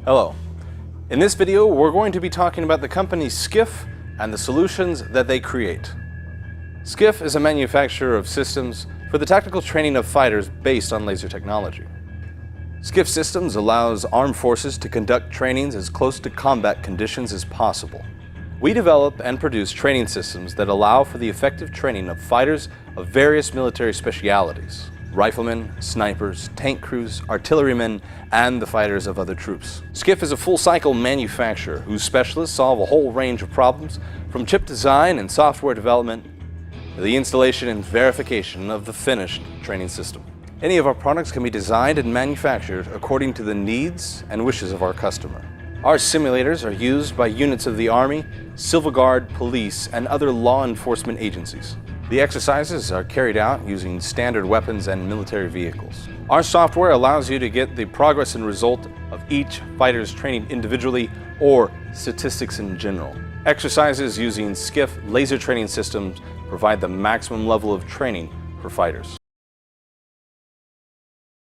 Hello. In this video, we're going to be talking about the company Skiff and the solutions that they create. Skiff is a manufacturer of systems for the tactical training of fighters based on laser technology. Skiff Systems allows armed forces to conduct trainings as close to combat conditions as possible. We develop and produce training systems that allow for the effective training of fighters of various military specialities: riflemen, snipers, tank crews, artillerymen, and the fighters of other troops. Skiff is a full-cycle manufacturer whose specialists solve a whole range of problems, from chip design and software development to the installation and verification of the finished training system. Any of our products can be designed and manufactured according to the needs and wishes of our customer. Our simulators are used by units of the Army, Civil Guard, police, and other law enforcement agencies. The exercises are carried out using standard weapons and military vehicles. Our software allows you to get the progress and result of each fighter's training individually or statistics in general. Exercises using Skiff laser training systems provide the maximum level of training for fighters.